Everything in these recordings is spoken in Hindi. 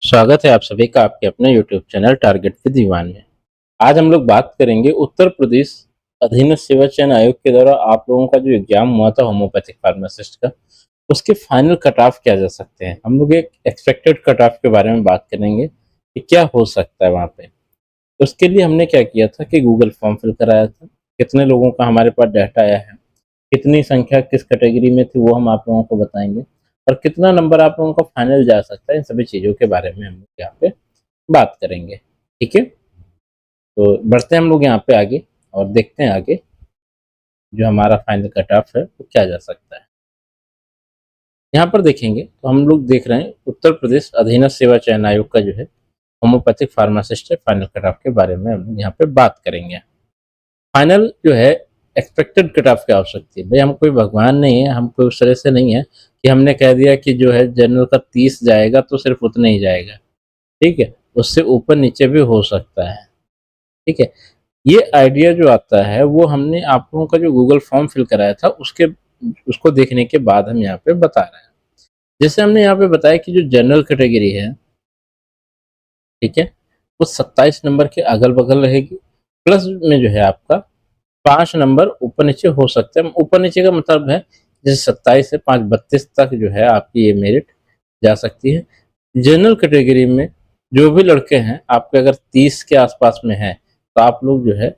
स्वागत है आप सभी का आपके अपने यूट्यूब चैनल टारगेट विद ईवान में। आज हम लोग बात करेंगे उत्तर प्रदेश अधीनस्थ सेवा चयन आयोग के द्वारा आप लोगों का जो एग्जाम हुआ था होम्योपैथिक फार्मासिस्ट का, उसके फाइनल कट ऑफ क्या जा सकते हैं। हम लोग एक एक्सपेक्टेड कट ऑफ के बारे में बात करेंगे कि क्या हो सकता है वहाँ पे। उसके लिए हमने क्या किया था कि गूगल फॉर्म फिल कराया था, कितने लोगों का हमारे पास डाटा आया है, कितनी संख्या किस कैटेगरी में थी वो हम आप लोगों को बताएंगे, और कितना नंबर आप लोगों का फाइनल जा सकता है। इन सभी चीज़ों के बारे में हम लोग यहाँ पे बात करेंगे। ठीक है, तो बढ़ते हैं हम लोग यहाँ पे आगे और देखते हैं आगे जो हमारा फाइनल कट ऑफ है वो क्या जा सकता है। यहाँ पर देखेंगे तो हम लोग देख रहे हैं उत्तर प्रदेश अधीनस्थ सेवा चयन आयोग का जो है होम्योपैथिक फार्मासिस्ट है, फाइनल कट ऑफ के बारे में हम लोग यहाँ पे बात करेंगे। फाइनल जो है एक्सपेक्टेड कट ऑफ क्या हो सकती है। भाई हम कोई भगवान नहीं है, हम कोई उस तरह से नहीं है कि हमने कह दिया कि जो है जनरल का 30 जाएगा तो सिर्फ उतना ही जाएगा। ठीक है, उससे ऊपर नीचे भी हो सकता है। ठीक है, ये आइडिया जो आता है वो हमने आप लोगों का जो गूगल फॉर्म फिल कराया था उसको देखने के बाद हम यहाँ पे बता रहे हैं। जैसे हमने यहाँ पे बताया कि जो जनरल कैटेगरी है, ठीक है, वो 27 नंबर के अगल बगल रहेगी। प्लस में जो है आपका 5 नंबर ऊपर नीचे हो सकते हैं। ऊपर नीचे का मतलब है जैसे 27 से 5 32 तक जो है आपकी ये मेरिट जा सकती है। जनरल कैटेगरी में जो भी लड़के हैं आपके अगर 30 के आसपास में है तो आप लोग जो है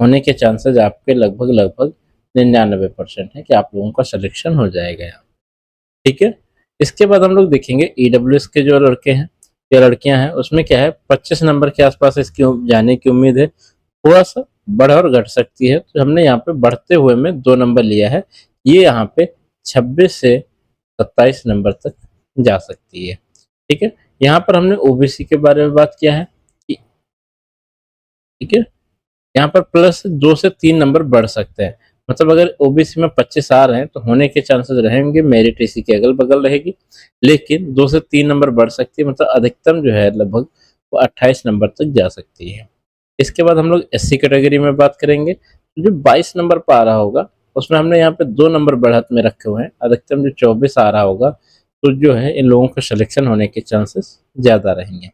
होने के चांसेस आपके लगभग लगभग 99% है कि आप लोगों का सिलेक्शन हो जाएगा यहाँ। ठीक है, इसके बाद हम लोग देखेंगे ईडब्ल्यूएस के जो लड़के हैं या लड़कियां हैं उसमें क्या है 25 नंबर के आसपास इसकी जाने की उम्मीद है। थोड़ा सा बढ़ और घट सकती है, तो हमने यहाँ पे बढ़ते हुए में 2 नंबर लिया है। ये यहाँ पे 26 से 27 नंबर तक जा सकती है। ठीक है, यहाँ पर हमने ओबीसी के बारे में बात किया है कि ठीक है, यहाँ पर प्लस 2 से 3 नंबर बढ़ सकते हैं। मतलब अगर ओबीसी में 25 आ रहे हैं तो होने के चांसेस रहेंगे, मेरिट इसी के अगल बगल रहेगी, लेकिन 2 से 3 नंबर बढ़ सकती है। मतलब अधिकतम जो है लगभग वो 28 नंबर तक जा सकती है। इसके बाद हम लोग एससी कैटेगरी में बात करेंगे। जो 22 नंबर पर आ रहा होगा उसमें हमने यहाँ पे 2 नंबर बढ़त में रखे हुए हैं। अधिकतम जो 24 आ रहा होगा तो जो है इन लोगों का सिलेक्शन होने के चांसेस ज़्यादा रहेंगे।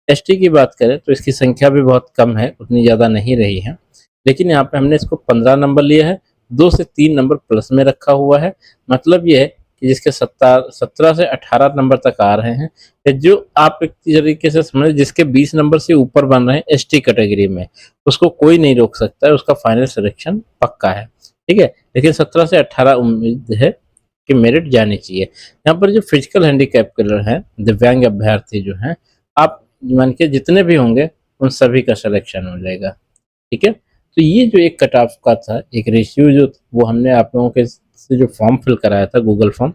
एसटी की बात करें तो इसकी संख्या भी बहुत कम है, उतनी ज़्यादा नहीं रही है, लेकिन यहाँ पे हमने इसको 15 नंबर लिया है। 2 से 3 नंबर प्लस में रखा हुआ है। मतलब ये है कि जिसके 17 से 18 नंबर तक आ रहे हैं, जो आप एक तरीके से समझ जिसके 20 नंबर से ऊपर बन रहे हैं एसटी कैटेगरी में, उसको कोई नहीं रोक सकता है, उसका फाइनल सिलेक्शन पक्का है। ठीक है, लेकिन 17 से 18 उम्मीद है कि मेरिट जानी चाहिए। यहाँ पर जो फिजिकल हैंडीकैप के हैं, दिव्यांग अभ्यर्थी जो हैं, आप मान के जितने भी होंगे उन सभी का सिलेक्शन हो जाएगा। ठीक है, तो ये जो एक कट ऑफ का था, एक रेशियो जो वो हमने आप लोगों के से जो फॉर्म फिल कराया था गूगल फॉर्म,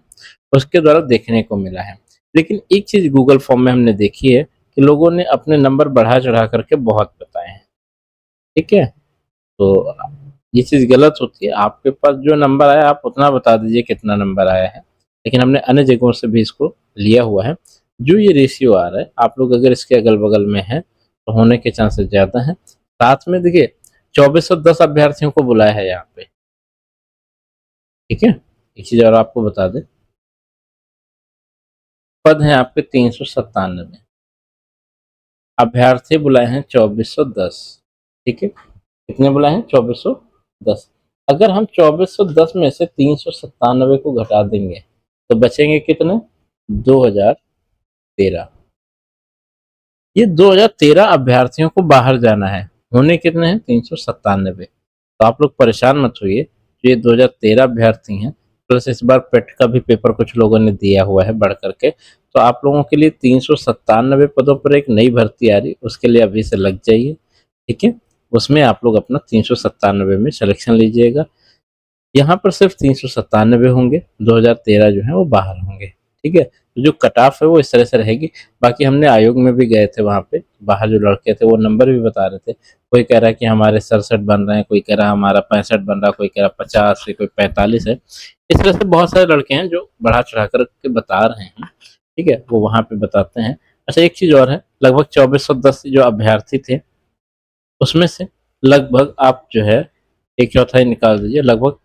उसके द्वारा देखने को मिला है। लेकिन एक चीज़ गूगल फॉर्म में हमने देखी है कि लोगों ने अपने नंबर बढ़ा चढ़ा करके बहुत बताए हैं। ठीक है, तो ये चीज़ गलत होती है। आपके पास जो नंबर आया आप उतना बता दीजिए कितना नंबर आया है, लेकिन हमने अन्य जगहों से भी इसको लिया हुआ है। जो ये रेशियो आ रहा है आप लोग अगर इसके अगल बगल में हैं तो होने के चांसेस ज़्यादा हैं। साथ में देखिए 2410 अभ्यर्थियों को बुलाया है यहाँ पे। ठीक है, एक चीज़ और आपको बता दें, पद हैं आपके 397, अभ्यर्थी बुलाए हैं 2410। ठीक है, कितने बुलाए हैं 2410। अगर हम 2410 में से 397 को घटा देंगे तो बचेंगे कितने, 2013। ये 2013 अभ्यर्थियों को बाहर जाना है, होने कितने हैं 397। तो आप लोग परेशान मत होइए, ये 2013 अभ्यर्थी हैं, प्लस इस बार पेट का भी पेपर कुछ लोगों ने दिया हुआ है बढ़ करके, तो आप लोगों के लिए 397 पदों पर एक नई भर्ती आ रही, उसके लिए अभी से लग जाइए। ठीक है, उसमें आप लोग अपना 397 में सिलेक्शन लीजिएगा। यहाँ पर सिर्फ 397 होंगे, 2013 जो है वो बाहर होंगे। ठीक है, तो जो कट ऑफ है वो इस तरह से रहेगी। बाकी हमने आयोग में भी गए थे, वहाँ पे बाहर जो लड़के थे वो नंबर भी बता रहे थे। कोई कह रहा है कि हमारे 67 बन रहे हैं, कोई कह रहा है हमारा 65 बन रहा है, कोई कह रहा 50 है, कोई 45 है। इस तरह से बहुत सारे लड़के हैं जो बढ़ा चढ़ा कर के बता रहे हैं। ठीक है, वो वहाँ पे बताते हैं। अच्छा, एक चीज़ और है, लगभग 2410 जो अभ्यर्थी थे उसमें से लगभग आप जो है एक चौथाई निकाल दीजिए, लगभग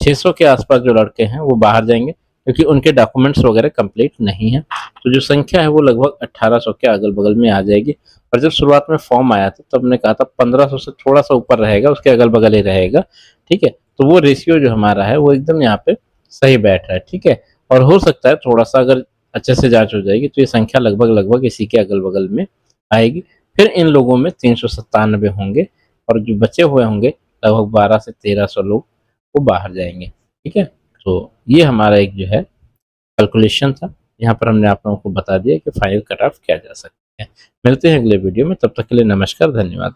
600 के आसपास जो लड़के हैं वो बाहर जाएंगे। क्योंकि उनके डॉक्यूमेंट्स वगैरह कंप्लीट नहीं है। तो जो संख्या है वो लगभग 1800 के अगल बगल में आ जाएगी। और जब शुरुआत में फॉर्म आया था तब हमने कहा था 1500 से थोड़ा सा ऊपर रहेगा, उसके अगल बगल ही रहेगा। ठीक है, तो वो रेशियो जो हमारा है वो एकदम यहाँ पे सही बैठ रहा है। ठीक है, और हो सकता है थोड़ा सा अगर अच्छे से जांच हो जाएगी तो ये संख्या लगभग लगभग इसी के अगल बगल में आएगी। फिर इन लोगों में 397 होंगे और जो बचे हुए होंगे लगभग 12 से 1300 लोग वो बाहर जाएंगे। ठीक है, तो ये हमारा एक जो है कैलकुलेशन था। यहाँ पर हमने आप लोगों को बता दिया कि फाइनल कट ऑफ क्या जा सकती है। मिलते हैं अगले वीडियो में, तब तक के लिए नमस्कार, धन्यवाद।